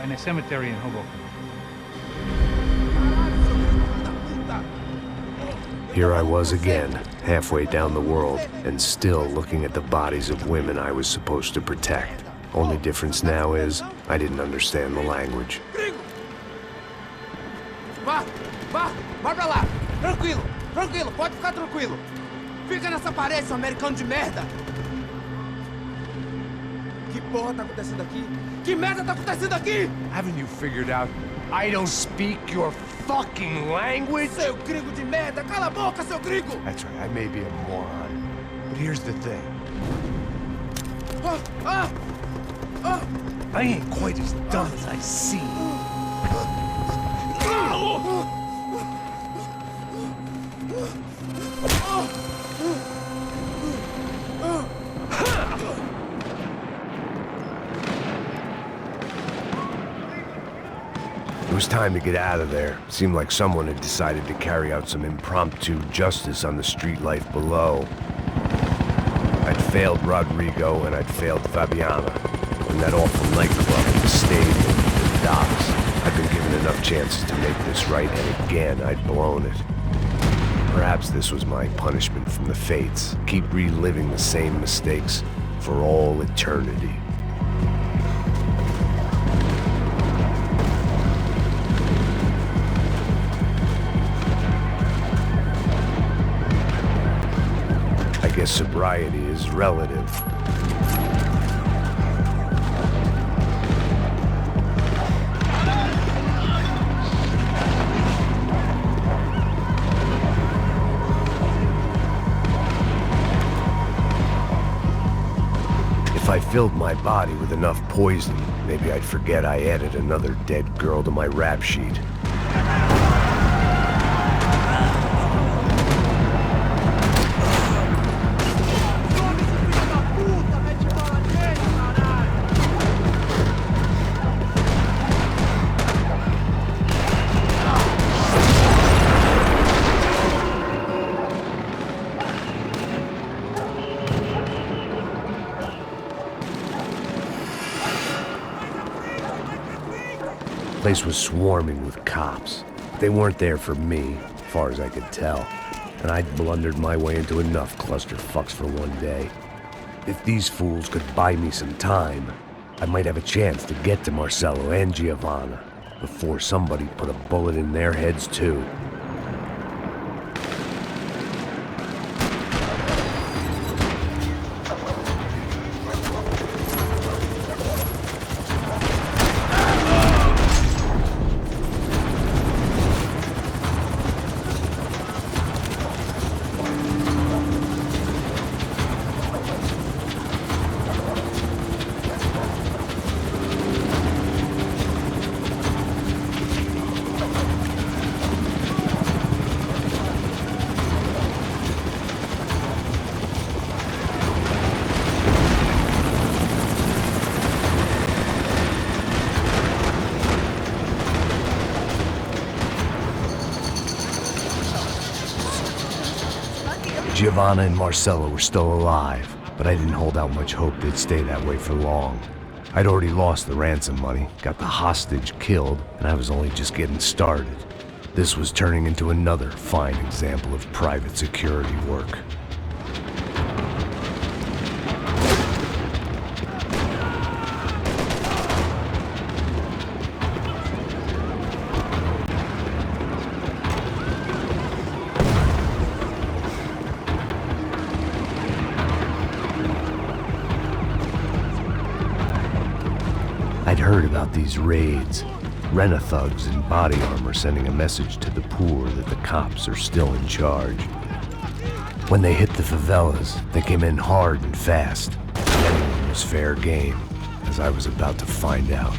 in a cemetery in Hoboken. Here I was again, halfway down the world, and still looking at the bodies of women I was supposed to protect. Only difference now is, I didn't understand the language. Vá pra lá! Tranquilo, pode ficar tranquilo! Fica nessa parede, seu americano de merda! Que porra tá acontecendo aqui? Que merda tá acontecendo aqui? Haven't you figured out I don't speak your fucking language? Seu gringo de merda! Cala a boca, seu gringo! That's right, I may be a moron, but here's the thing. I ain't quite as dumb as I seem. It was time to get out of there. Seemed like someone had decided to carry out some impromptu justice on the street life below. I'd failed Rodrigo and I'd failed Fabiana. And that awful nightclub, the stadium, the docks. I'd been given enough chances to make this right, and again, I'd blown it. Perhaps this was my punishment from the fates. Keep reliving the same mistakes for all eternity. I guess sobriety is relative. If I filled my body with enough poison, maybe I'd forget I added another dead girl to my rap sheet. The place was swarming with cops. They weren't there for me, as far as I could tell, and I'd blundered my way into enough clusterfucks for one day. If these fools could buy me some time, I might have a chance to get to Marcello and Giovanna before somebody put a bullet in their heads too. Giovanna and Marcello were still alive, but I didn't hold out much hope they'd stay that way for long. I'd already lost the ransom money, got the hostage killed, and I was only just getting started. This was turning into another fine example of private security work. I'd heard about these raids. Rent-a-thugs in body armor sending a message to the poor that the cops are still in charge. When they hit the favelas, they came in hard and fast. Anyone was fair game, as I was about to find out.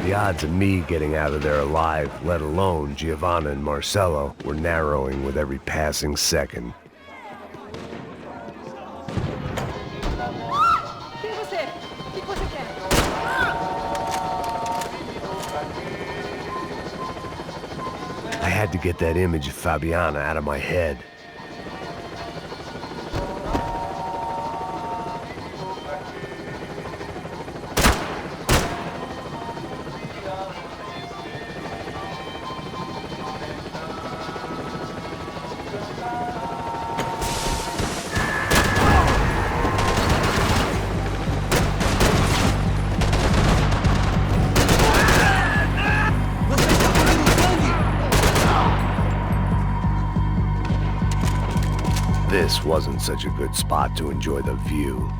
The odds of me getting out of there alive, let alone Giovanna and Marcello, were narrowing with every passing second. I had to get that image of Fabiana out of my head. This wasn't such a good spot to enjoy the view.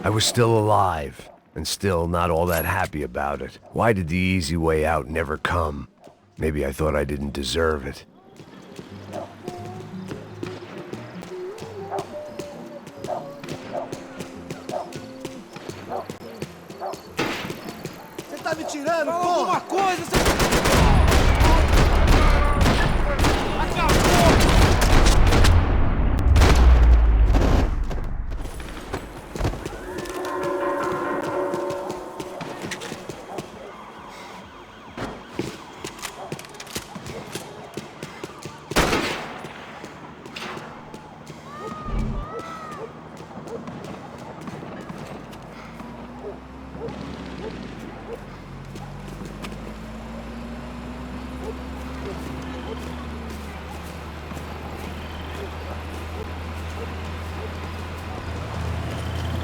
I was still alive, and still not all that happy about it. Why did the easy way out never come? Maybe I thought I didn't deserve it. Você tá me tirando, porra! Alguma coisa, seu...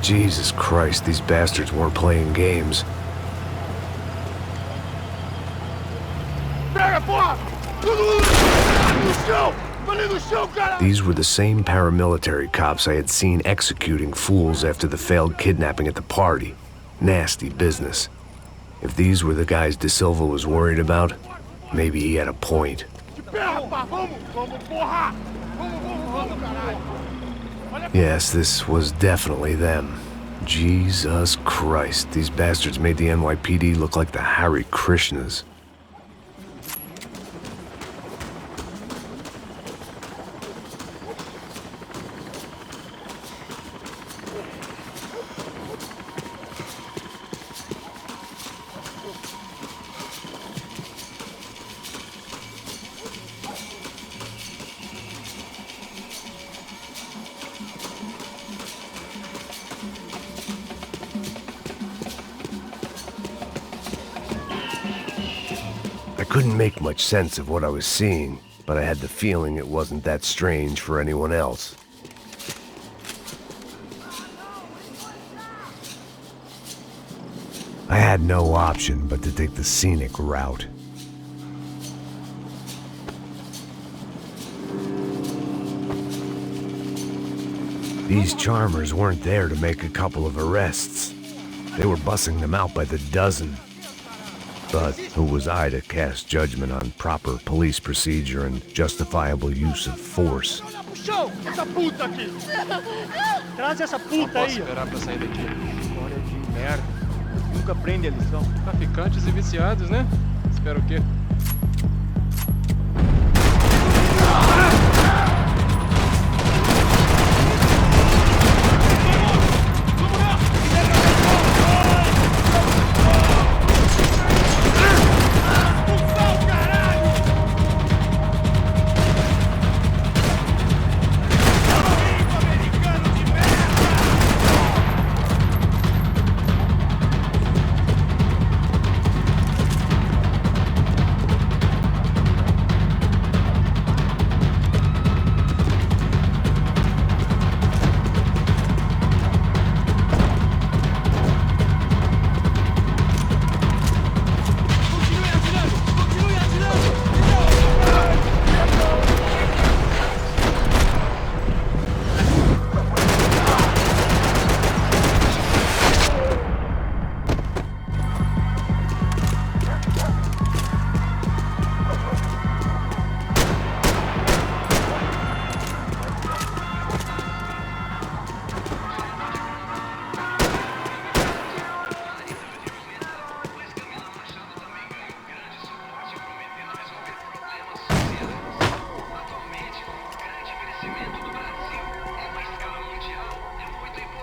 Jesus Christ, these bastards weren't playing games. These were the same paramilitary cops I had seen executing fools after the failed kidnapping at the party. Nasty business. If these were the guys De Silva was worried about, maybe he had a point. Yes, this was definitely them. Jesus Christ, these bastards made the NYPD look like the Hare Krishnas. I couldn't make much sense of what I was seeing, but I had the feeling it wasn't that strange for anyone else. I had no option but to take the scenic route. These charmers weren't there to make a couple of arrests. They were bussing them out by the dozen. But who was I to cast judgment on proper police procedure and justifiable use of force? Essa puta aqui! Traz essa puta aí! Não posso esperar pra sair daqui. História de merda. Nunca aprende a lição. Traficantes e viciados, né? Espera o quê?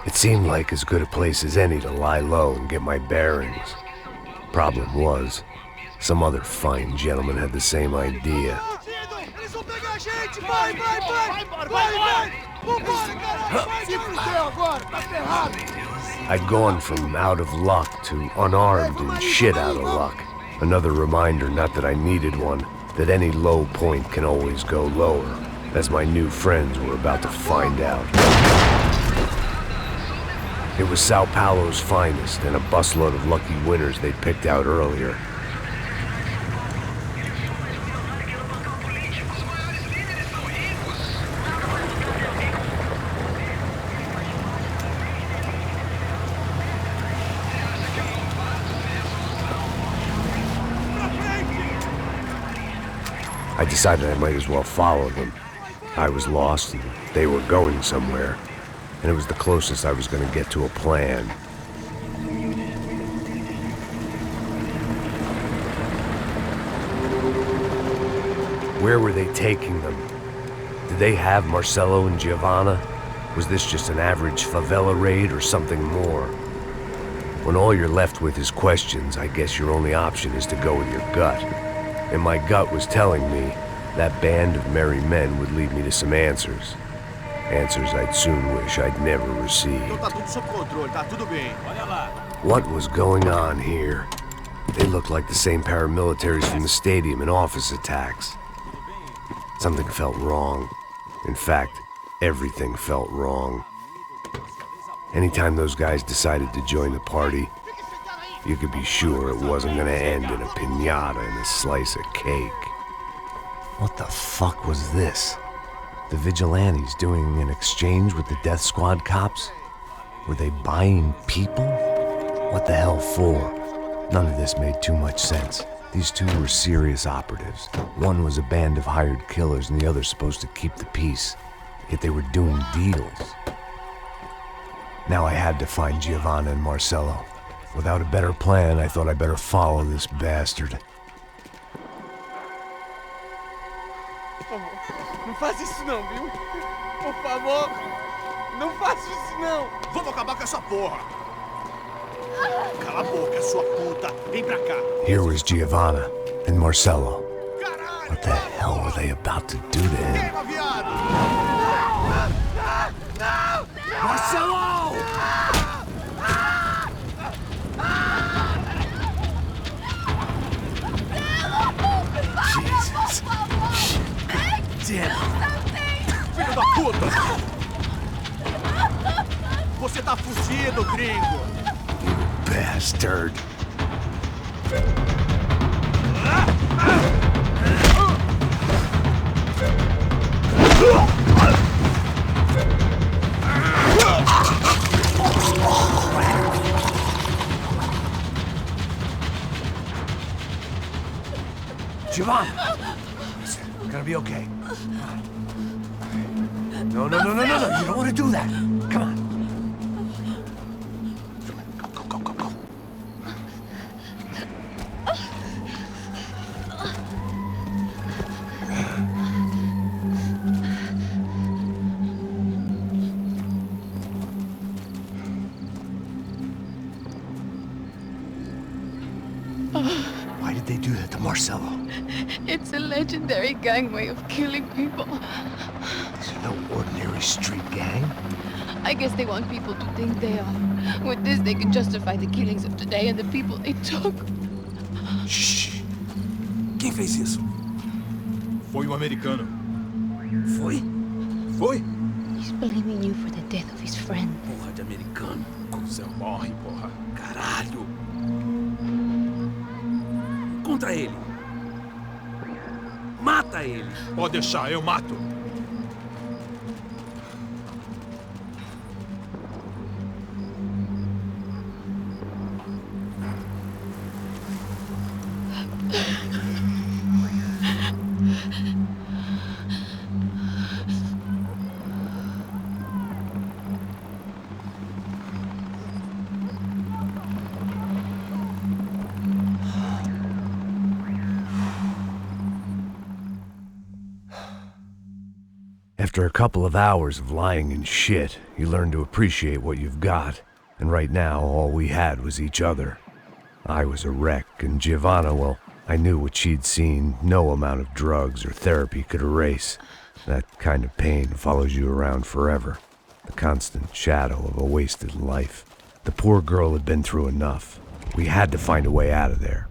It seemed like as good a place as any to lie low and get my bearings. Problem was, some other fine gentleman had the same idea. I'd gone from out of luck to unarmed and shit out of luck. Another reminder, not that I needed one, that any low point can always go lower, as my new friends were about to find out. It was Sao Paulo's finest and a busload of lucky winners they'd picked out earlier. I decided I might as well follow them. I was lost and they were going somewhere, and it was the closest I was going to get to a plan. Where were they taking them? Did they have Marcelo and Giovanna? Was this just an average favela raid or something more? When all you're left with is questions, I guess your only option is to go with your gut. And my gut was telling me that band of merry men would lead me to some answers. Answers I'd soon wish I'd never received. What was going on here? They looked like the same paramilitaries from the stadium in office attacks. Something felt wrong. In fact, everything felt wrong. Anytime those guys decided to join the party, you could be sure it wasn't gonna end in a piñata and a slice of cake. What the fuck was this? The vigilantes doing an exchange with the death squad cops? Were they buying people? What the hell for? None of this made too much sense. These two were serious operatives. One was a band of hired killers and the other supposed to keep the peace. Yet they were doing deals. Now I had to find Giovanna and Marcelo. Without a better plan, I thought I better follow this bastard. Não faz isso não, viu? Por favor, não faça isso não. Vamos acabar com essa porra. Cala a boca, sua puta. Vem pra cá. Here was Giovanna and Marcelo. What the hell were they about to do to him? Marcelo! Jesus. damn it! Filho da puta! Você tá fugido, gringo! Bastard. Giovanni! Listen, it's gonna be okay. No, no, no, no, no, no. You don't want to do that. Come on. Go, go, go, go. Why did they do that to Marcelo? It's a legendary gang way of killing people. These are no ordinary street gang. I guess they want people to think they are. With this, they can justify the killings of today and the people they took. Shh! Quem fez isso? Foi um americano. Foi? Foi? He's blaming you for the death of his friend. Porra de americano. Você morre, porra. Caralho! Contra ele. Mata ele. Pode deixar, eu mato. After a couple of hours of lying in shit, you learn to appreciate what you've got. And right now, all we had was each other. I was a wreck, and Giovanna, well, I knew what she'd seen no amount of drugs or therapy could erase. That kind of pain follows you around forever. The constant shadow of a wasted life. The poor girl had been through enough. We had to find a way out of there.